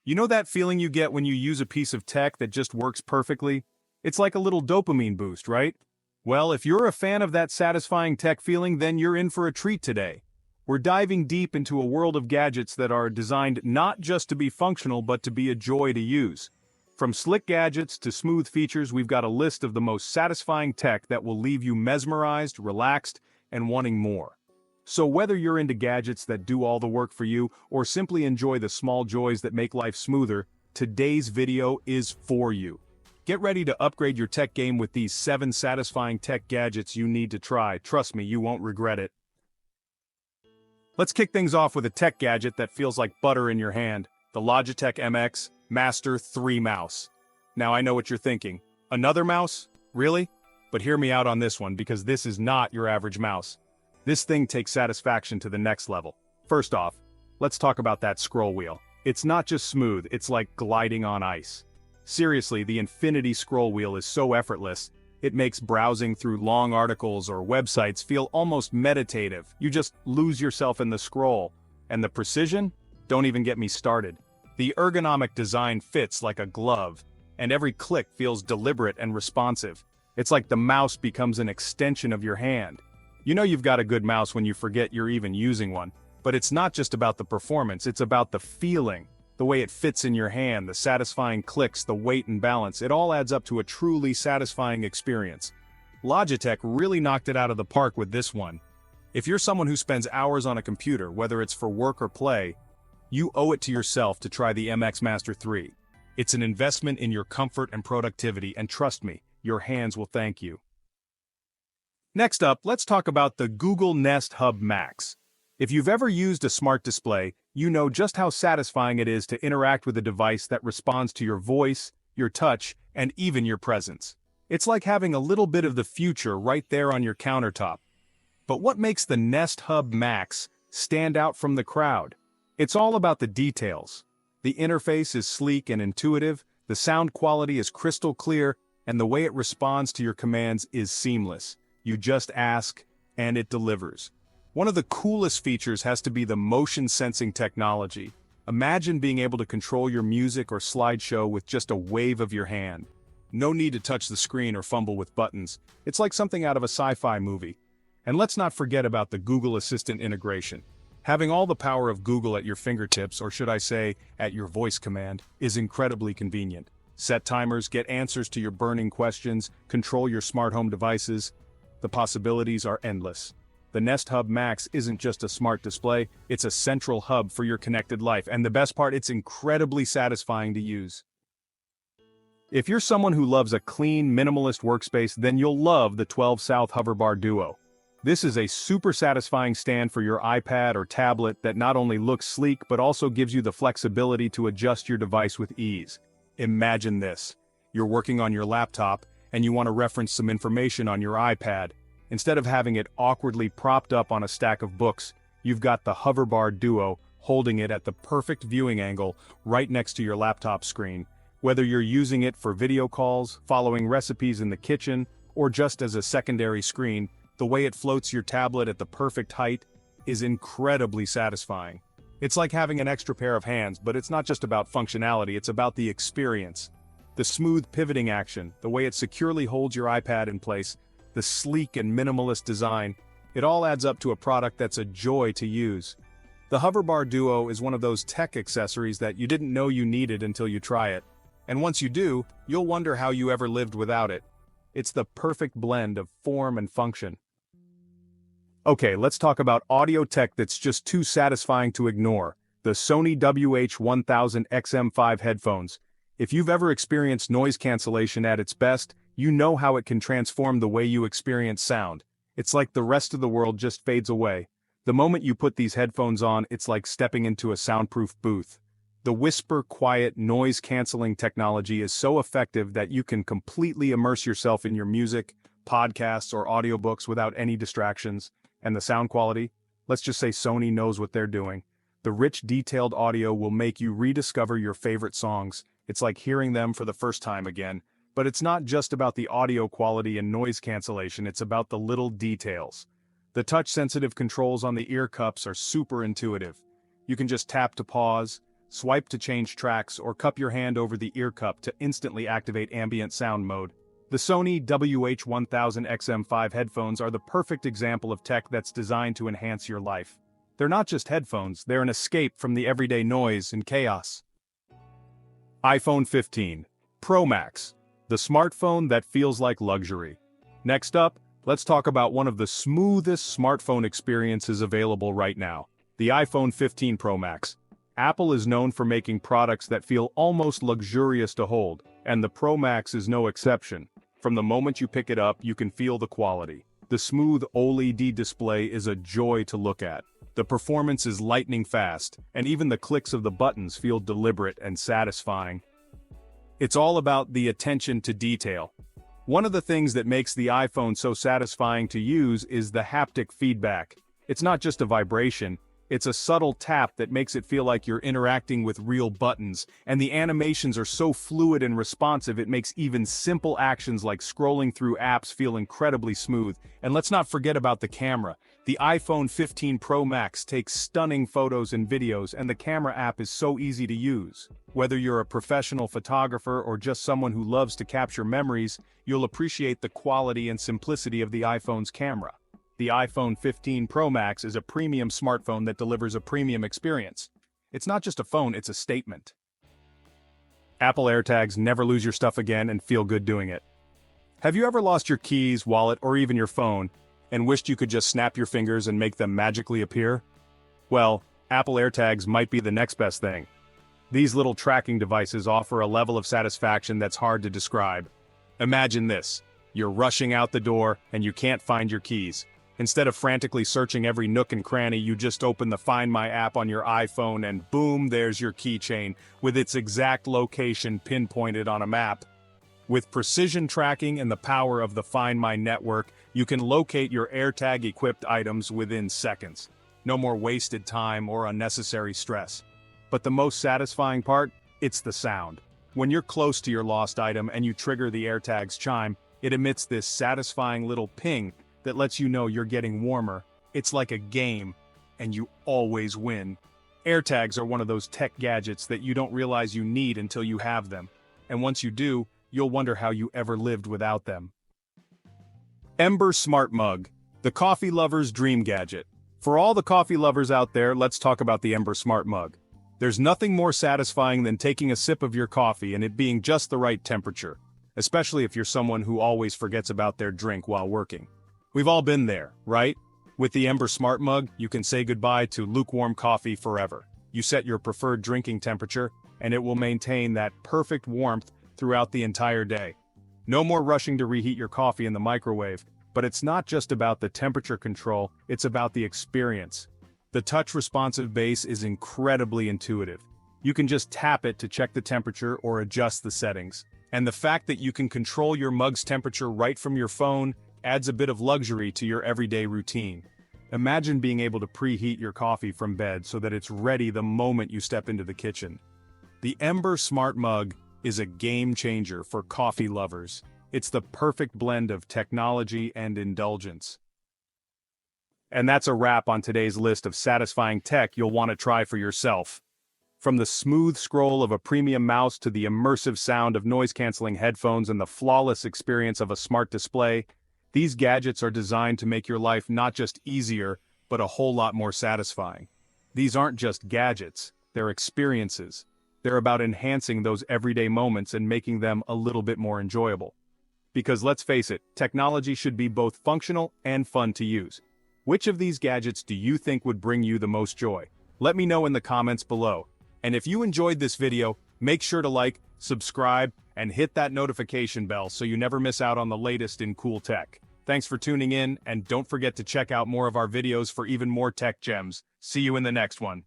You know that feeling you get when you use a piece of tech that just works perfectly? It's like a little dopamine boost, right? Well, if you're a fan of that satisfying tech feeling, then you're in for a treat today. We're diving deep into a world of gadgets that are designed not just to be functional but to be a joy to use. From slick gadgets to smooth features, we've got a list of the most satisfying tech that will leave you mesmerized, relaxed, and wanting more. So whether you're into gadgets that do all the work for you or simply enjoy the small joys that make life smoother, today's video is for you. Get ready to upgrade your tech game with these 7 satisfying tech gadgets you need to try. Trust me, you won't regret it. Let's kick things off with a tech gadget that feels like butter in your hand, the Logitech MX Master 3 mouse. Now I know what you're thinking. Another mouse? Really? But hear me out on this one because this is not your average mouse. This thing takes satisfaction to the next level. First off, let's talk about that scroll wheel. It's not just smooth, it's like gliding on ice. Seriously, the Infinity scroll wheel is so effortless, it makes browsing through long articles or websites feel almost meditative. You just lose yourself in the scroll. And the precision? Don't even get me started. The ergonomic design fits like a glove, and every click feels deliberate and responsive. It's like the mouse becomes an extension of your hand. You know you've got a good mouse when you forget you're even using one, but it's not just about the performance, it's about the feeling, the way it fits in your hand, the satisfying clicks, the weight and balance. It all adds up to a truly satisfying experience. Logitech really knocked it out of the park with this one. If you're someone who spends hours on a computer, whether it's for work or play, you owe it to yourself to try the MX Master 3. It's an investment in your comfort and productivity, and trust me, your hands will thank you. Next up, let's talk about the Google Nest Hub Max. If you've ever used a smart display, you know just how satisfying it is to interact with a device that responds to your voice, your touch, and even your presence. It's like having a little bit of the future right there on your countertop. But what makes the Nest Hub Max stand out from the crowd? It's all about the details. The interface is sleek and intuitive, the sound quality is crystal clear, and the way it responds to your commands is seamless. You just ask, and it delivers. One of the coolest features has to be the motion sensing technology. Imagine being able to control your music or slideshow with just a wave of your hand. No need to touch the screen or fumble with buttons. It's like something out of a sci-fi movie. And let's not forget about the Google Assistant integration. Having all the power of Google at your fingertips, or should I say, at your voice command, is incredibly convenient. Set timers, get answers to your burning questions, control your smart home devices. The possibilities are endless. The Nest Hub Max isn't just a smart display, it's a central hub for your connected life, and the best part, it's incredibly satisfying to use. If you're someone who loves a clean, minimalist workspace, then you'll love the 12 South Hoverbar Duo. This is a super satisfying stand for your iPad or tablet that not only looks sleek but also gives you the flexibility to adjust your device with ease. Imagine this. You're working on your laptop, and you want to reference some information on your iPad. Instead of having it awkwardly propped up on a stack of books, you've got the Hoverbar Duo holding it at the perfect viewing angle right next to your laptop screen. Whether you're using it for video calls, following recipes in the kitchen, or just as a secondary screen, the way it floats your tablet at the perfect height is incredibly satisfying. It's like having an extra pair of hands, but it's not just about functionality, it's about the experience. The smooth pivoting action, the way it securely holds your iPad in place, the sleek and minimalist design, it all adds up to a product that's a joy to use. The Hoverbar Duo is one of those tech accessories that you didn't know you needed until you try it. And once you do, you'll wonder how you ever lived without it. It's the perfect blend of form and function. Okay, let's talk about audio tech that's just too satisfying to ignore. The Sony WH-1000XM5 headphones. If you've ever experienced noise cancellation at its best, you know how it can transform the way you experience sound. It's like the rest of the world just fades away. The moment you put these headphones on, it's like stepping into a soundproof booth. The whisper, quiet, noise-canceling technology is so effective that you can completely immerse yourself in your music, podcasts, or audiobooks without any distractions. And the sound quality? Let's just say Sony knows what they're doing. The rich, detailed audio will make you rediscover your favorite songs. It's like hearing them for the first time again. But it's not just about the audio quality and noise cancellation, it's about the little details. The touch-sensitive controls on the ear cups are super intuitive. You can just tap to pause, swipe to change tracks, or cup your hand over the ear cup to instantly activate ambient sound mode. The Sony WH-1000XM5 headphones are the perfect example of tech that's designed to enhance your life. They're not just headphones, they're an escape from the everyday noise and chaos. iPhone 15 Pro Max, the smartphone that feels like luxury. Next up, let's talk about one of the smoothest smartphone experiences available right now, the iPhone 15 Pro Max. Apple is known for making products that feel almost luxurious to hold, and the Pro Max is no exception. From the moment you pick it up, you can feel the quality. The smooth OLED display is a joy to look at. The performance is lightning fast, and even the clicks of the buttons feel deliberate and satisfying. It's all about the attention to detail. One of the things that makes the iPhone so satisfying to use is the haptic feedback. It's not just a vibration, it's a subtle tap that makes it feel like you're interacting with real buttons, and the animations are so fluid and responsive it makes even simple actions like scrolling through apps feel incredibly smooth. And let's not forget about the camera. The iPhone 15 Pro Max takes stunning photos and videos, and the camera app is so easy to use. Whether you're a professional photographer or just someone who loves to capture memories, you'll appreciate the quality and simplicity of the iPhone's camera. The iPhone 15 Pro Max is a premium smartphone that delivers a premium experience. It's not just a phone, it's a statement. Apple AirTags never lose your stuff again and feel good doing it. Have you ever lost your keys, wallet, or even your phone, and wished you could just snap your fingers and make them magically appear? Well, Apple AirTags might be the next best thing. These little tracking devices offer a level of satisfaction that's hard to describe. Imagine this: you're rushing out the door and you can't find your keys. Instead of frantically searching every nook and cranny, you just open the Find My app on your iPhone and boom, there's your keychain, with its exact location pinpointed on a map. With precision tracking and the power of the Find My network, you can locate your AirTag-equipped items within seconds. No more wasted time or unnecessary stress. But the most satisfying part? It's the sound. When you're close to your lost item and you trigger the AirTag's chime, it emits this satisfying little ping that lets you know you're getting warmer. It's like a game, and you always win. AirTags are one of those tech gadgets that you don't realize you need until you have them. And once you do, you'll wonder how you ever lived without them. Ember Smart Mug, the coffee lover's dream gadget. For all the coffee lovers out there, let's talk about the Ember Smart Mug. There's nothing more satisfying than taking a sip of your coffee and it being just the right temperature, especially if you're someone who always forgets about their drink while working. We've all been there, right? With the Ember Smart Mug, you can say goodbye to lukewarm coffee forever. You set your preferred drinking temperature, and it will maintain that perfect warmth throughout the entire day. No more rushing to reheat your coffee in the microwave, but it's not just about the temperature control, it's about the experience. The touch-responsive base is incredibly intuitive. You can just tap it to check the temperature or adjust the settings. And the fact that you can control your mug's temperature right from your phone adds a bit of luxury to your everyday routine. Imagine being able to preheat your coffee from bed so that it's ready the moment you step into the kitchen. The Ember Smart Mug is a game changer for coffee lovers. It's the perfect blend of technology and indulgence. And that's a wrap on today's list of satisfying tech you'll want to try for yourself. From the smooth scroll of a premium mouse to the immersive sound of noise-canceling headphones and the flawless experience of a smart display, these gadgets are designed to make your life not just easier, but a whole lot more satisfying. These aren't just gadgets, they're experiences. They're about enhancing those everyday moments and making them a little bit more enjoyable. Because let's face it, technology should be both functional and fun to use. Which of these gadgets do you think would bring you the most joy? Let me know in the comments below. And if you enjoyed this video, make sure to like, subscribe, and hit that notification bell so you never miss out on the latest in cool tech. Thanks for tuning in, and don't forget to check out more of our videos for even more tech gems. See you in the next one.